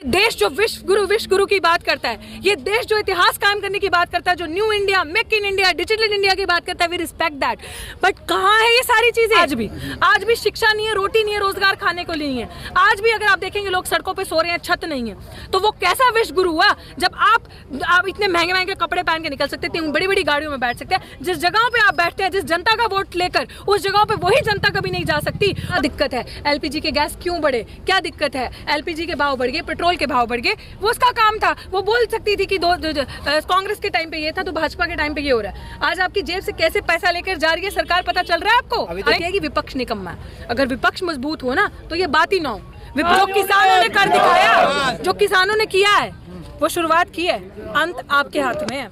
देश जो विश्व गुरु की बात करता है, ये देश जो इतिहास कायम करने की बात करता है, जो new India, make in India, digital India की बात करता है, वी रिस्पेक्ट दैट। बट कहाँ है ये सारी चीजें? आज भी शिक्षा नहीं है, रोटी नहीं है, रोजगार खाने को नहीं है। आज भी अगर आप देखेंगे लोग सड़कों पे सो रहे हैं, छत नहीं है, तो वो कैसा विश्व गुरु हुआ जब आप इतने महंगे महंगे कपड़े पहन के निकल सकते थे, बड़ी बड़ी गाड़ियों में बैठ सकते हैं। जिस जगहों पे आप बैठते हैं, जिस जनता का वोट लेकर, उस जगहों पे वही जनता कभी नहीं जा सकती। क्या दिक्कत है? एलपीजी के गैस क्यों बढ़े? क्या दिक्कत है? एलपीजी के भाव बढ़ गए, पेट्रोल के भाव बढ़ गए, वो उसका काम था। वो बोल सकती थी कि कांग्रेस के टाइम पे ये था तो भाजपा के टाइम पे ये हो रहा है। आज आपकी जेब से कैसे पैसा लेकर जा रही है सरकार, पता चल रहा है आपको? कि विपक्ष निकम्मा है। अगर विपक्ष मजबूत हो ना तो ये बात ही ना हो। जो किसानों ने कर दिखाया, जो किसानों ने किया है, वो शुरुआत की है, अंत आपके हाथ में है।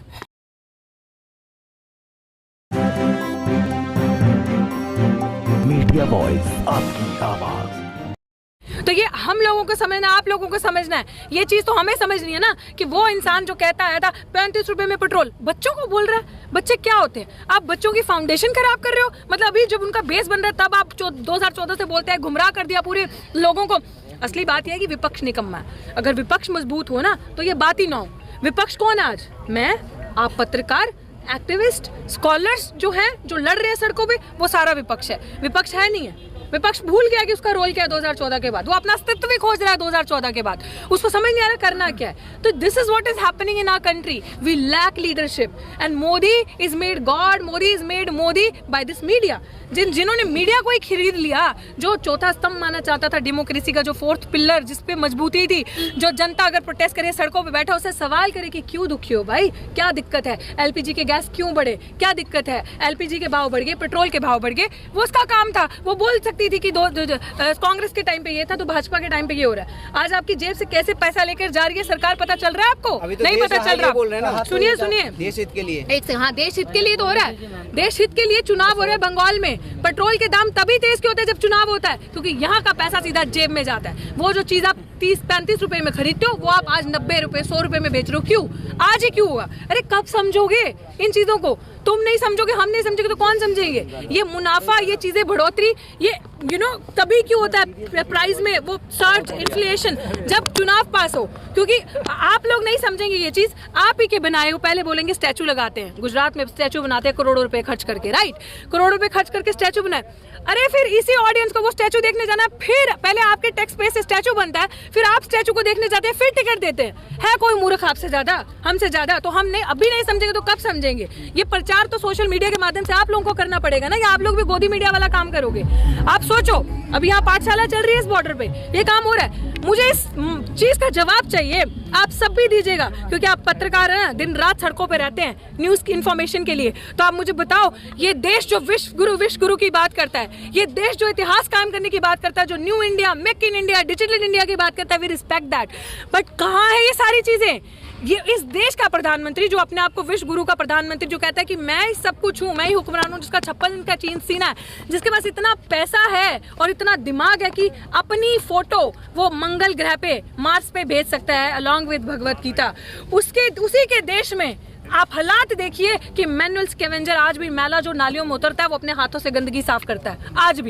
मीडिया वॉइस, आपकी आवाज। तो ये हम लोगों को समझना, आप लोगों को समझना है। ये चीज तो हमें समझनी है ना कि वो इंसान जो कहता आया था 35 रुपए में पेट्रोल, बच्चों को बोल रहा है। बच्चे क्या होते हैं? आप बच्चों की फाउंडेशन खराब कर रहे हो। मतलब अभी जब उनका बेस बन रहा है तब आप 2014 से बोलते हैं, गुमराह कर दिया पूरे लोगों को। असली बात यह है कि विपक्ष निकम्मा है। अगर विपक्ष मजबूत हो ना तो ये बात ही ना हो। विपक्ष कौन है आज? मैं, आप पत्रकार, एक्टिविस्ट, स्कॉलर्स जो हैं, जो लड़ रहे हैं सड़कों पे, वो सारा विपक्ष है। विपक्ष है नहीं है। विपक्ष भूल गया कि उसका रोल क्या है 2014 के बाद। वो अपना अस्तित्व भी खोज रहा है 2014 के बाद। उसको समझ नहीं आ रहा करना क्या है। तो this is what is happening in our country. We lack leadership and Modi is made god, Modi is made Modi by this media. जिन्होंने मीडिया को ही खरीद लिया, जो चौथा स्तंभ माना चाहता था डेमोक्रेसी का, जो फोर्थ पिलर जिसपे मजबूती थी, जो जनता अगर प्रोटेस्ट करे, सड़कों पे बैठा, उससे सवाल करे कि क्यों दुखी हो भाई, क्या दिक्कत है? एलपीजी के गैस क्यों बढ़े? क्या दिक्कत है? एलपीजी के भाव बढ़ गए, पेट्रोल के भाव बढ़ गए, वो उसका काम था। वो बोल सकती थी कि कांग्रेस के टाइम पे ये था तो भाजपा के टाइम पे ये हो रहा है। आज आपकी जेब से कैसे पैसा लेकर जा रही है सरकार, पता चल रहा है आपको? तो नहीं पता चल रहा। सुनिए देश हित के लिए, एक से, हाँ, देश हित के लिए तो हो रहा है। देश हित के लिए चुनाव हो रहा है बंगाल में। पेट्रोल के दाम तभी तेज क्यों होते हैं जब चुनाव होता है, क्योंकि यहाँ का पैसा सीधा जेब में जाता है। वो जो चीज आप 30-35 रुपए में खरीदते हो, वो आप आज 90 रुपए, 100 रुपए में बेच रहे हो। क्यों? आज ही क्यों हुआ? अरे कब समझोगे इन चीजों को? तुम नहीं समझोगे, हम नहीं समझेंगे तो कौन समझेंगे? ये मुनाफा, ये चीजें बढ़ोतरी, ये तभी क्यों होता है प्राइस में वो सर्ज, इन्फ्लेशन, जब चुनाव पास हो। क्योंकि आप लोग नहीं समझेंगे ये चीज। आप ही के बनाए हो, पहले बोलेंगे स्टैचू लगाते हैं, गुजरात में स्टैचू बनाते हैं करोड़ों रुपए खर्च करके, राइट? करोड़ों रुपए खर्च करके स्टैचू बनाए। अरे फिर इसी ऑडियंस को वो स्टैचू देखने जाना है, फिर पहले आपके टैक्स पे से स्टैचू बनता है, फिर आप स्टैचू को देखने जाते हैं, फिर टिकट देते हैं। है कोई मूर्ख आपसे ज्यादा, हमसे ज्यादा? तो हमने अभी नहीं समझेंगे तो कब समझेंगे? ये प्रचार तो सोशल मीडिया के माध्यम से आप लोगों को करना पड़ेगा ना, या आप लोग भी गोदी मीडिया वाला काम करोगे? आप सोचो, अभी यहाँ पाठशाला चल रही है, इस बॉर्डर पे ये काम हो रहा है। मुझे इस चीज का जवाब चाहिए, आप सब भी दीजिएगा, क्योंकि आप पत्रकार हैं, दिन रात सड़कों पे रहते हैं न्यूज की इन्फॉर्मेशन के लिए। तो आप मुझे बताओ, ये देश जो विश्व गुरु की बात करता है, ये देश जो इतिहास कायम करने की बात करता है, जो new India, make in India, digital India की बात करता है, वी रिस्पेक्ट दैट। बट कहाँ है ये सारी चीजें? ये इस देश का प्रधानमंत्री जो अपने आप को विश्व गुरु का प्रधानमंत्री जो कहता है कि मैं सब कुछ हूँ, मैं ही हुक्मरान हूँ, जिसका 56 इंच का चीन सीना है, जिसके पास इतना पैसा है और इतना दिमाग है कि अपनी फोटो वो मंगल ग्रह पे, मार्स पे भेज सकता है अलॉन्ग विद भगवत गीता। उसी के देश में आप हालात देखिए कि मैनुअल स्कैवेंजर आज भी मैला जो नालियों में उतरता है वो अपने हाथों से गंदगी साफ करता है। आज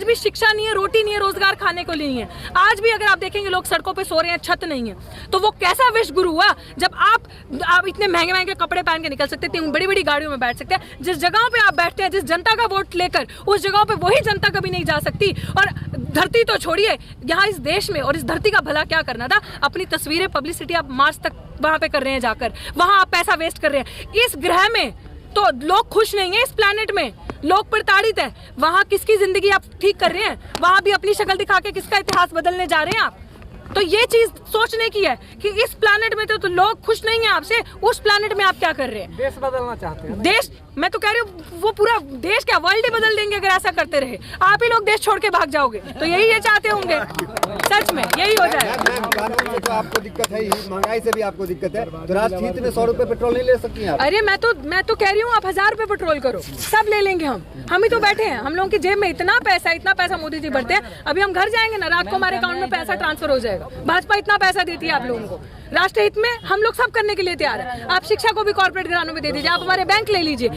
भी शिक्षा नहीं है, रोटी नहीं है, रोजगार खाने को नहीं है। आज भी अगर आप देखेंगे लोग सड़कों पे सो रहे हैं, छत नहीं है, तो वो कैसा विश्व गुरु हुआ जब आप इतने महंगे महंगे कपड़े पहन के निकल सकते थे, बड़ी बड़ी गाड़ियों में बैठ सकते हैं। जिस जगहों पे आप बैठते हैं, जिस जनता का वोट लेकर, उस जगहों पे वही जनता कभी नहीं जा सकती। और धरती तो छोड़िए, यहाँ इस देश में और इस धरती का भला क्या करना था? अपनी तस्वीरें, पब्लिसिटी आप मार्च तक वहां पे कर रहे हैं, जाकर वहां आप पैसा वेस्ट कर रहे हैं। इस ग्रह में तो लोग खुश नहीं है, इस प्लैनेट में लोग प्रताड़ित है। वहां किसकी जिंदगी आप ठीक कर रहे हैं? वहां भी अपनी शक्ल दिखा के किसका इतिहास बदलने जा रहे हैं आप? तो ये चीज सोचने की है कि इस प्लैनेट में तो लोग खुश नहीं है आपसे, उस प्लैनेट में आप क्या कर रहे हैं? देश बदलना चाहते हैं। देश, मैं तो कह रही हूँ वो पूरा देश क्या वर्ल्ड ही बदल देंगे अगर ऐसा करते रहे। आप ही लोग देश छोड़ के भाग जाओगे, तो यही ये चाहते होंगे, सच में यही हो जाए। कानून से तो आपको दिक्कत है ही, महंगाई से भी आपको दिक्कत है, तो राष्ट्रीय हित में 100 रुपए पेट्रोल नहीं ले सकती आप? अरे मैं तो कह रही हूँ आप 1000 रुपए पेट्रोल करो, सब ले लेंगे हम ही तो बैठे हैं। हम लोगों की जेब में इतना पैसा मोदी जी भरते हैं। अभी हम घर जाएंगे ना, रात को हमारे अकाउंट में पैसा ट्रांसफर हो जाएगा। भाजपा इतना पैसा देती है आप लोगों को, राष्ट्र हित में हम लोग सब करने के लिए तैयार है। आप शिक्षा को भी कॉर्पोरेट घरानों में दे दीजिए, आप हमारे बैंक ले लीजिए,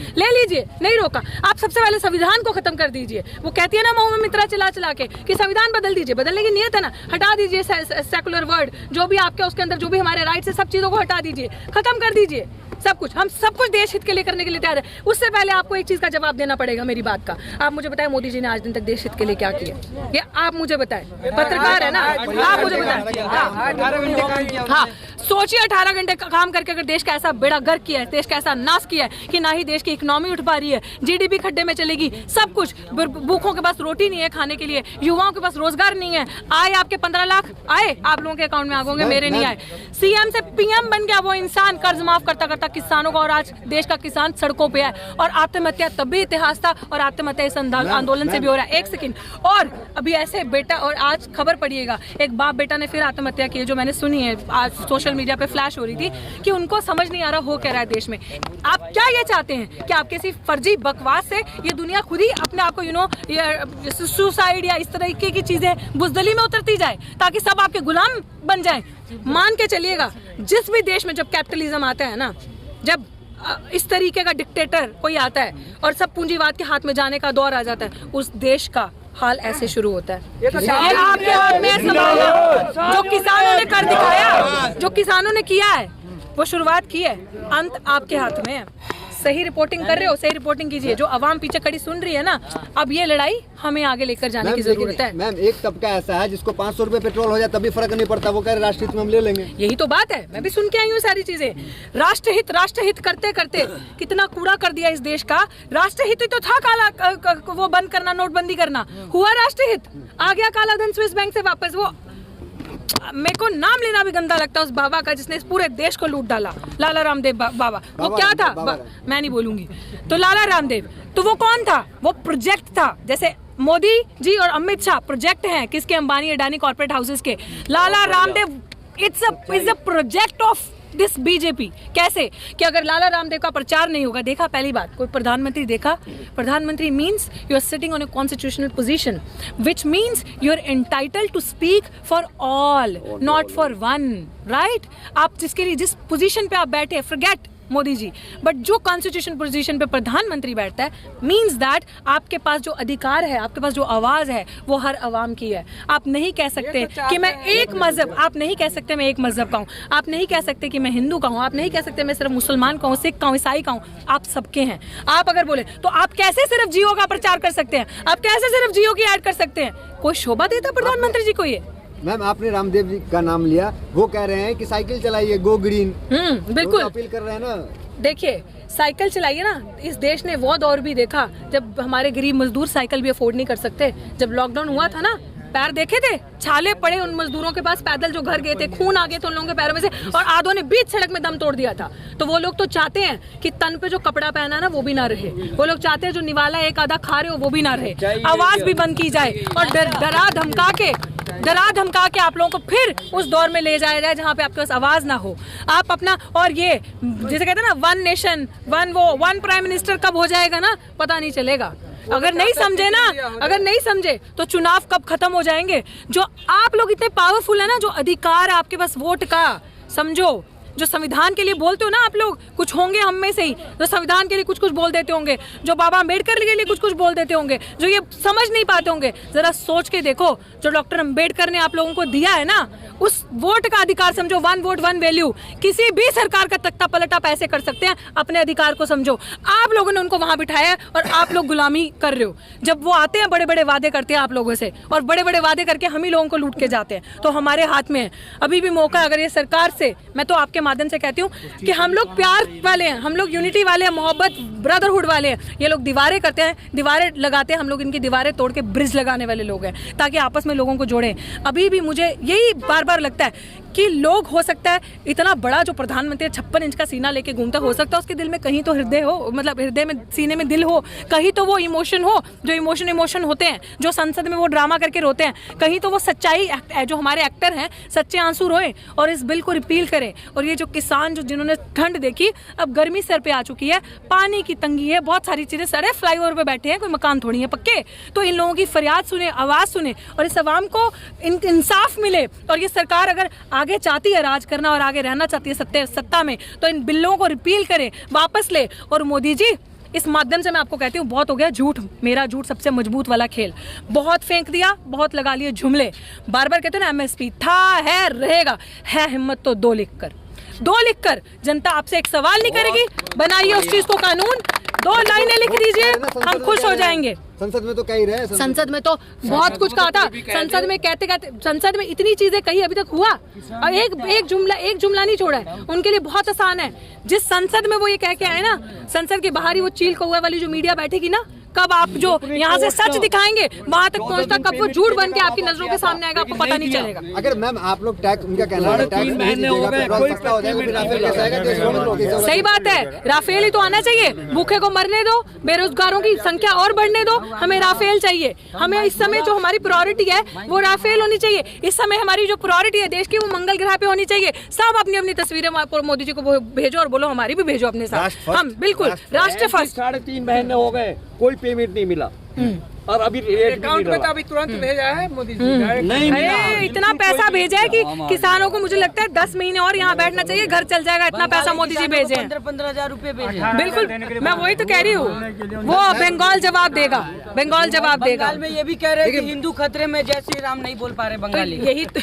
नहीं रोका। आप सबसे पहले संविधान को खत्म कर दीजिए। वो कहती है ना मऊ में मित्रा चला के कि संविधान बदल दीजिए, बदलने की नियत है ना, हटा दीजिए सेकुलर वर्ड जो जो भी आपके उसके अंदर जो भी हमारे राइट्स है, सब चीजों को हटा दीजिए, खत्म कर दीजिए सब कुछ। हम सब कुछ देश हित के लिए करने के लिए तैयार है। उससे पहले आपको एक चीज का जवाब देना पड़ेगा मेरी बात का। आप मुझे बताएं मोदी जी ने आज दिन तक देश हित के लिए क्या किया, ये आप मुझे बताएं। पत्रकार है ना, आप मुझे बताएं। हाँ, सोचिए 18 घंटे काम करके अगर देश का ऐसा बेड़ा गर्क किया है, देश का ऐसा नाश किया है कि ना ही देश की इकोनॉमी उठ पा रही है, जीडीपी खड्डे में चलेगी, सब कुछ, भूखों के पास रोटी नहीं है खाने के लिए, युवाओं के पास रोजगार नहीं है। आए आपके 15 लाख आए, आप लोगों के अकाउंट में आ गए, मेरे नहीं आए। सीएम से पीएम बन गया वो इंसान, कर्ज माफ करता करता किसानों का, और आज देश का किसान सड़कों पे है। और आत्महत्या तब भी इतिहास था और आत्महत्या इस आंदोलन से भी हो रहा है। एक सेकंड, और अभी ऐसे बेटा, और आज खबर पढ़िएगा, एक बाप बेटा ने फिर आत्महत्या की, जो मैंने सुनी है आज सोशल मीडिया पे फ्लैश हो रही थी, कि उनको समझ नहीं आ रहा हो क्या रहा है देश में। आप क्या ये चाहते हैं कि आप किसी फर्जी बकवास से ये दुनिया खुद ही अपने आप को सुसाइड या इस तरीके की चीजें बुजदली में उतरती जाए ताकि सब आपके गुलाम बन जाए? मान के चलिएगा, जिस भी देश में जब कैपिटलिज्म आता है ना, जब इस तरीके का डिक्टेटर कोई आता है और सब पूंजीवाद के हाथ में जाने का दौर आ जाता है, उस देश का हाल ऐसे शुरू होता है। ये आपके हाथ में संभालना। जो किसानों ने कर दिखाया, जो किसानों ने किया है, वो शुरुआत की है, अंत आपके हाथ में है। सही रिपोर्टिंग कर रहे हो, सही रिपोर्टिंग कीजिए। जो आवाम पीछे खड़ी सुन रही है ना, अब ये लड़ाई हमें आगे लेकर जाने की जरूरत है। मैम, एक तबका ऐसा है जिसको 500 रुपए पेट्रोल हो जाए तभी फर्क नहीं पड़ता, वो कह रहे राष्ट्रहित में हम ले लेंगे। यही तो बात है, मैं भी सुन के आई हूँ सारी चीजें। राष्ट्रहित करते करते कितना कूड़ा कर दिया इस देश का। राष्ट्रहित ही तो था काला वो बंद करना, नोटबंदी करना, हुआ राष्ट्रहित, आ गया काला धन स्विस बैंक से वापस। वो मेरे को नाम लेना भी गंदा लगता है उस बाबा का जिसने इस पूरे देश को लूट डाला, लाला रामदेव बाबा। वो क्या था, मैं नहीं बोलूंगी। तो लाला रामदेव, तो वो कौन था? वो प्रोजेक्ट था। जैसे मोदी जी और अमित शाह प्रोजेक्ट हैं किसके? अंबानी अडानी कॉर्पोरेट हाउसेस के। Lala Ramdev it's a project of this BJP. कैसे कि अगर लाला रामदेव का प्रचार नहीं होगा, देखा पहली बात, कोई प्रधानमंत्री देखा? प्रधानमंत्री means you are sitting on a constitutional position, which means you are entitled to speak for all, not for one, right? आप जिसके लिए जिस पोजीशन पे आप बैठे, फॉरगेट मोदी जी, बट जो कॉन्स्टिट्यूशन पोजीशन पे प्रधानमंत्री बैठता है, मीन्स दैट आपके पास जो अधिकार है, आपके पास जो आवाज है, वो हर आवाम की है। आप नहीं कह सकते कि मैं एक मजहब, आप नहीं कह सकते मैं एक मजहब का हूँ, आप नहीं कह सकते कि मैं हिंदू का हूँ, आप नहीं कह सकते मैं सिर्फ मुसलमान का हूँ, सिख का हूँ, ईसाई का हूँ, आप सबके हैं। आप अगर बोले तो आप कैसे सिर्फ जियो का प्रचार कर सकते हैं? आप कैसे सिर्फ जियो की ऐड कर सकते हैं? कोई शोभा देता प्रधानमंत्री जी को ये? मैम, आपने रामदेव जी का नाम लिया, वो कह रहे हैं कि साइकिल चलाइए, गो ग्रीन। बिल्कुल अपील कर रहे हैं ना। देखिए, साइकिल चलाइए ना। इस देश ने वो दौर भी देखा जब हमारे गरीब मजदूर साइकिल भी अफोर्ड नहीं कर सकते। जब लॉकडाउन हुआ था ना, पैर देखे थे, छाले पड़े उन मजदूरों के पास, पैदल जो घर गए थे, खून आ गए थे उन लोगों के पैरों में से, और आधों ने बीच सड़क में दम तोड़ दिया था। तो वो लोग तो चाहते हैं कि तन पे जो कपड़ा पहना ना वो भी ना रहे। वो लोग चाहते हैं जो निवाला एक आधा खा रहे हो वो भी ना रहे, आवाज भी बंद की जाए, और डरा धमका के आप लोगों को फिर उस दौर में ले जाया जाए जहाँ पे आपके पास आवाज ना हो। आप अपना, और ये जैसे कहते हैं ना, one nation one prime minister कब हो जाएगा ना, पता नहीं चलेगा। अगर नहीं समझे ना, अगर नहीं समझे तो चुनाव कब खत्म हो जाएंगे। जो आप लोग इतने पावरफुल है ना, जो अधिकार है आपके पास वोट का, समझो, जो संविधान के लिए बोलते हो ना आप लोग, कुछ होंगे हम में से ही जो संविधान के लिए कुछ कुछ बोल देते होंगे, जो बाबा अम्बेडकर के लिए कुछ कुछ बोल देते होंगे, जो ये समझ नहीं पाते होंगे। जरा सोच के देखो, जो डॉक्टर अम्बेडकर ने आप लोगों को दिया है ना, उस वोट का अधिकार समझो, वन वोट वन वैल्यू। किसी भी सरकार का तख्ता पलटा पैसे कर सकते हैं, अपने अधिकार को समझो। आप लोगों ने उनको वहां बिठाया है और आप लोग गुलामी कर रहे हो। जब वो आते हैं, बड़े बड़े वादे करते हैं आप लोगों से, और बड़े बड़े वादे करके हम ही लोगों को लूट के जाते हैं। तो हमारे हाथ में है अभी भी मौका। अगर ये सरकार से, मैं तो आपके माध्यम से कहती हूँ कि हम लोग प्यार वाले हैं, हम लोग यूनिटी वाले हैं, मोहब्बत ब्रदरहुड वाले हैं। ये लोग दीवारें करते हैं, दीवारें लगाते हैं, हम लोग इनकी दीवारें तोड़ के ब्रिज लगाने वाले लोग हैं, ताकि आपस में लोगों को जोड़ें। अभी भी मुझे यही बार बार लगता है कि लोग, हो सकता है इतना बड़ा जो प्रधानमंत्री 56 इंच का सीना लेके घूमता, हो सकता है उसके दिल में कहीं तो हृदय हो, मतलब हृदय में, सीने में दिल हो, कहीं तो वो इमोशन हो, जो इमोशन होते हैं, जो संसद में वो ड्रामा करके रोते हैं, कहीं तो वो सच्चाई, जो हमारे एक्टर हैं, सच्चे आंसू रोए और इस बिल को रिपील करें। और ये जो किसान, जो जिन्होंने ठंड देखी, अब गर्मी सर पे आ चुकी है, पानी की तंगी है, बहुत सारी चीजें, सारे फ्लाईओवर पे बैठे हैं, कोई मकान थोड़ी है पक्के। तो इन लोगों की फरियाद सुने, आवाज सुने, और इस आवाम को इंसाफ मिले। और ये सरकार अगर आगे चाहती है राज करना और आगे रहना चाहती है सत्ता में, तो इन बिलों को रिपील करें, वापस ले। और मोदी जी, इस माध्यम से मैं आपको कहती हूँ बहुत हो गया झूठ, मेरा झूठ सबसे मजबूत वाला खेल, बहुत फेंक दिया, बहुत लगा लिए जुमले। बार बार कहते हैं ना MSP था, है, रहेगा, है हिम्मत तो दो लिखकर जनता आपसे एक सवाल नहीं करेगी, बनाइए उस चीज को कानून, 2 लाइनें लिख दीजिए, हम खुश हो जाएंगे। संसद में तो कह ही रहे, संसद में तो बहुत कुछ कहा था, संसद में कहते संसद में इतनी चीजें कही, अभी तक हुआ और एक जुमला नहीं छोड़ा है। उनके लिए बहुत आसान है, जिस संसद में वो ये कह के आए ना, संसद के बाहर ही वो चील कौवा वाली जो मीडिया बैठेगी ना, कब आप जो यहाँ से सच दिखाएंगे वहां तक पहुँचता, कब वो झूठ बन के आपकी नजरों के सामने आएगा, आपको पता नहीं चलेगा। अगर मैम आप लोग टैक्स, उनका कहना है टैक्स नहीं दीजिएगा, पेट्रोल सस्ता हो जाएगा, फिर राफेल कैसे आएगा? सही बात है, राफेल ही तो आना चाहिए, भूखे को मरने दो, बेरोजगारों की संख्या और बढ़ने दो, हमें राफेल चाहिए। हमें इस समय जो हमारी प्रायोरिटी है वो राफेल होनी चाहिए। इस समय हमारी जो प्रायोरिटी है देश की, वो मंगल ग्रह पे होनी चाहिए। सब अपनी अपनी तस्वीरें मोदी जी को भेजो और बोलो हमारी भी भेजो अपने साथ। हम बिल्कुल राष्ट्र फर्स्ट। 3.5 महीने हो गए, कोई पेमेंट नहीं मिला और अभी अकाउंट में तो अभी तुरंत भेजा है मोदी जी, नहीं मिला। इतना पैसा भेजा है कि किसानों को मुझे लगता है 10 महीने और यहाँ बैठना चाहिए, घर चल जाएगा, इतना पैसा मोदी जी भेजे हैं। 15,000 रुपए भेजे। बिल्कुल, मैं वही तो कह रही हूँ, वो बंगाल जवाब देगा, बंगाल जवाब देगा। बंगाल में ये भी कह रहे हैं कि हिंदू खतरे में, जय श्री राम नहीं बोल पा रहे बंगाली। यही तो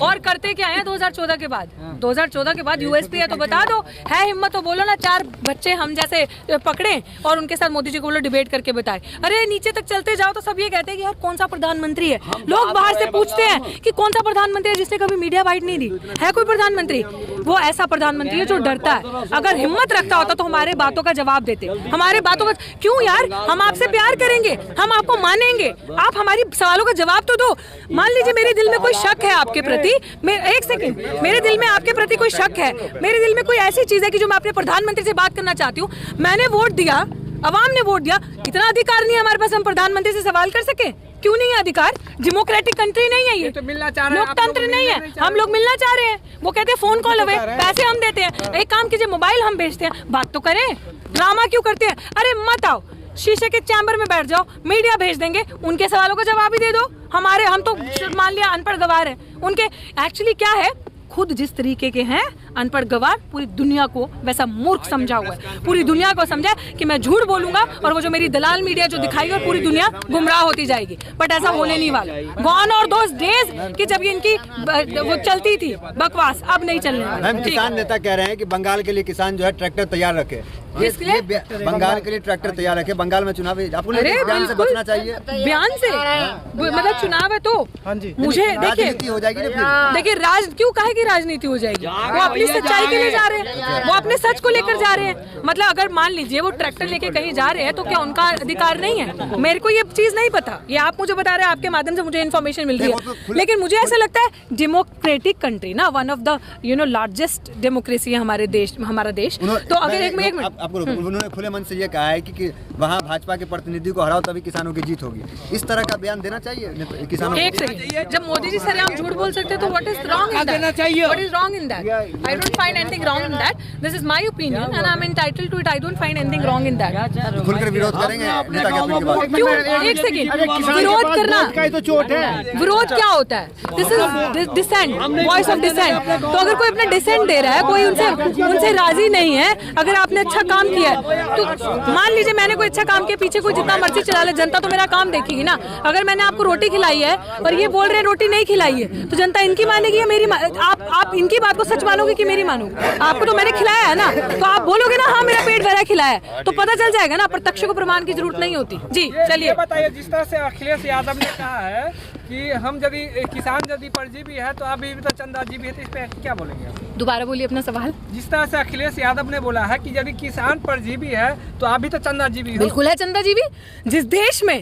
और करते क्या है 2014 के बाद? 2014 के बाद USP है तो बता दो, है हिम्मत तो बोलो ना, 4 बच्चे हम जैसे पकड़े और उनके साथ मोदी जी को बोलो डिबेट करके बताए। अरे नीचे तक चलते जाओ तो सब ये कहते हैं कि यार कौन सा प्रधानमंत्री है। लोग बाहर से पूछते हैं कि कौन सा प्रधानमंत्री है जिसने कभी मीडिया बाइट नहीं दी है। कोई प्रधानमंत्री, वो ऐसा प्रधानमंत्री है जो डरता है। अगर हिम्मत रखता होता तो हमारे बातों का जवाब देते, हमारे बातों का क्यों यार, हम आपसे प्यार करेंगे, हम आपको मानेंगे, आप हमारी सवालों का जवाब तो दो। मान लीजिए मेरे दिल में कोई शक है आपके प्रति, एक सेकंड, मेरे दिल में आपके प्रति कोई शक है, मेरे दिल में कोई ऐसी चीज है कि जो मैं अपने प्रधानमंत्री से बात करना चाहती हूँ, मैंने वोट दिया, अवाम ने वोट दिया, इतना अधिकार नहीं है हमारे पास हम प्रधानमंत्री से सवाल कर सके? क्यों नहीं है अधिकार? डेमोक्रेटिक कंट्री नहीं है ये, तो मिलना चाह रहे हैं, लोकतंत्र नहीं है, हम लोग मिलना चाह रहे हैं। वो कहते हैं फोन कॉल अवे, पैसे हम देते हैं, एक काम कीजिए मोबाइल हम बेचते हैं, बात तो करें, ड्रामा क्यों करते हैं? अरे मत आओ, शीशे के चैम्बर में बैठ जाओ, मीडिया भेज देंगे, उनके सवालों का जवाब ही दे दो। हमारे, हम तो मान लिया अनपढ़ गवार है, उनके एक्चुअली क्या है, खुद जिस तरीके के हैं अनपढ़ गवार, पूरी दुनिया को वैसा मूर्ख समझा हुआ है, पूरी दुनिया को समझा कि मैं झूठ बोलूंगा और वो जो मेरी दलाल मीडिया जो दिखाई और पूरी दुनिया गुमराह होती जाएगी। बट ऐसा होने नहीं वाला। गॉन और दोस डेज कि जब ये इनकी वो चलती थी बकवास, अब नहीं चलने वाला। हम किसान नेता कह रहे हैं कि बंगाल के लिए किसान जो है ट्रैक्टर तैयार रखे, किसके लिए? बंगाल के लिए ट्रैक्टर तैयार रखे। बंगाल में चुनाव आपको बयान से बचना चाहिए, बयान से मतलब चुनाव है तो मुझे राजनीति हो जाएगी ना फिर। देखिए क्यों कहे कि राजनीति हो जाएगी? वो अपनी सच्चाई के लिए जा रहे हैं, वो अपने सच को लेकर जा रहे हैं। मतलब अगर मान लीजिए वो ट्रैक्टर लेके कहीं जा रहे हैं तो क्या उनका अधिकार नहीं है? मेरे को ये चीज नहीं पता, ये आप मुझे बता रहे हैं, आपके माध्यम से मुझे इन्फॉर्मेशन मिल रही है। लेकिन मुझे ऐसा लगता है डेमोक्रेटिक कंट्री ना, one of the largest democracy है हमारे देश, हमारा देश। तो अगर एक मिनट आपको उन्होंने खुले मन से ये कहा है कि वहाँ भाजपा के प्रतिनिधि को हराओ तभी किसानों की जीत होगी। इस तरह का बयान देना चाहिए किसानों को। एक सेकंड, जब मोदी जी सरेआम झूठ बोल सकते हैं तो what is wrong in that? What is wrong in that? I don't find anything wrong in that. This is my opinion and I am entitled to it. I don't find anything wrong in that. खुलकर विरोध करेंगे नेता के अपने के बाद। क्यों? एक सेकंड, विरोध करना तो चोट है। विरोध क्या होता है? This is dissent, voice of dissent. तो अगर कोई अपना डिसेंट दे रहा है, कोई उनसे राजी नहीं है, अगर आपने अच्छा काम किया है तो मान लीजिए मैंने कोई अच्छा काम किया, पीछे कोई जितना मर्जी चला ले, जनता तो मेरा काम देखेगी ना। अगर मैंने आपको रोटी खिलाई है और ये बोल रहे हैं रोटी नहीं खिलाई है, तो जनता इनकी मानेगी या मेरी? आप इनकी बात को सच मानोगे कि मेरी मानोगे? आपको तो मैंने खिलाया है ना, तो आप बोलोगे ना हाँ मेरा पेट भरा खिलाया है, तो पता चल जाएगा ना। प्रत्यक्ष को प्रमाण की जरूरत नहीं होती। जी चलिए बताइए, जिस तरह से अखिलेश यादव ने कहा है कि हम यदि किसान यदि परजीवी है तो अभी तो चंदाजीवी है, तो इस पे क्या बोलेंगे आप? दोबारा बोलिए अपना सवाल। जिस तरह से अखिलेश यादव ने बोला है कि यदि किसान परजीवी है तो आप भी तो चंदाजीवी हो। बिल्कुल है चंदाजीवी। जिस देश में,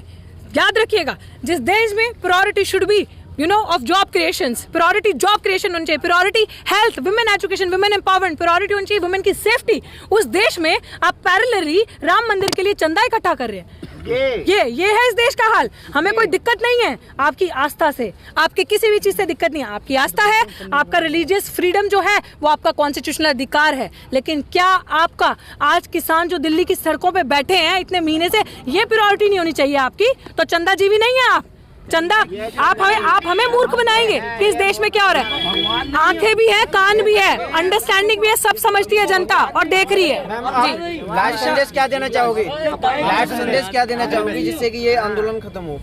याद रखिएगा, जिस देश में priority should be of job creations, priority job creation होनी चाहिए, priority health, women education, women empowerment, priority होनी चाहिए वुमेन की सेफ्टी, उस देश में आप पैरेलली राम मंदिर के लिए चंदा इकट्ठा कर रहे हैं। ये है इस देश का हाल। हमें कोई दिक्कत नहीं है आपकी आस्था से, आपके किसी भी चीज से दिक्कत नहीं है। आपकी आस्था है, आपका रिलीजियस फ्रीडम जो है वो आपका कॉन्स्टिट्यूशनल अधिकार है। लेकिन क्या आपका आज किसान जो दिल्ली की सड़कों पे बैठे हैं इतने महीने से, ये प्रायोरिटी नहीं होनी चाहिए आपकी? तो चंदाजीवी नहीं है आप, चंदा, आप हमें मूर्ख बनाएंगे कि इस देश में क्या हो रहा है। आंखें भी है, कान भी है, अंडरस्टैंडिंग भी है, सब समझती है जनता और देख रही है। जी, लास्ट संदेश क्या देना चाहोगी? लास्ट संदेश क्या देना चाहोगी जिससे कि ये आंदोलन खत्म हो?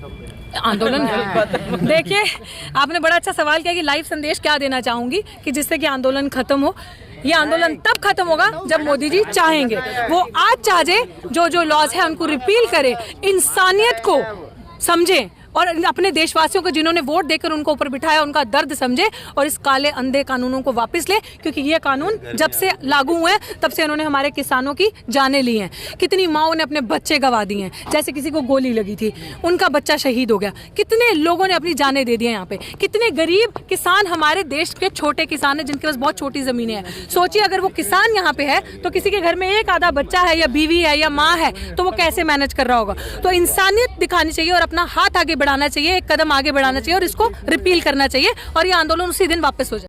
आंदोलन, देखिए आपने बड़ा अच्छा सवाल किया कि लाइव संदेश क्या देना चाहूंगी कि जिससे कि आंदोलन खत्म हो। ये आंदोलन तब खत्म होगा जब मोदी जी चाहेंगे। वो आज चाहे जो लॉज है उनको रिपील करे, इंसानियत को समझे और अपने देशवासियों को जिन्होंने वोट देकर उनको ऊपर बिठाया उनका दर्द समझे और इस काले अंधे कानूनों को वापस ले, क्योंकि ये कानून जब से लागू हुए हैं तब से इन्होंने हमारे किसानों की जानें ली हैं। कितनी माओं ने अपने बच्चे गंवा दिए हैं, जैसे किसी को गोली लगी थी, उनका बच्चा शहीद हो गया। कितने लोगों ने अपनी जानें दे दी हैं यहाँ पे। कितने गरीब किसान हमारे देश के छोटे किसान हैं जिनके पास बहुत छोटी जमीनें हैं। सोचिए अगर वो किसान यहाँ पे है तो किसी के घर में एक आधा बच्चा है या बीवी है या माँ है तो वो कैसे मैनेज कर रहा होगा। तो इंसानियत दिखानी चाहिए और अपना हाथ आगे बढ़ाना चाहिए, एक कदम आगे बढ़ाना चाहिए और इसको रिपील करना चाहिए और ये आंदोलन उसी दिन वापस हो जाए।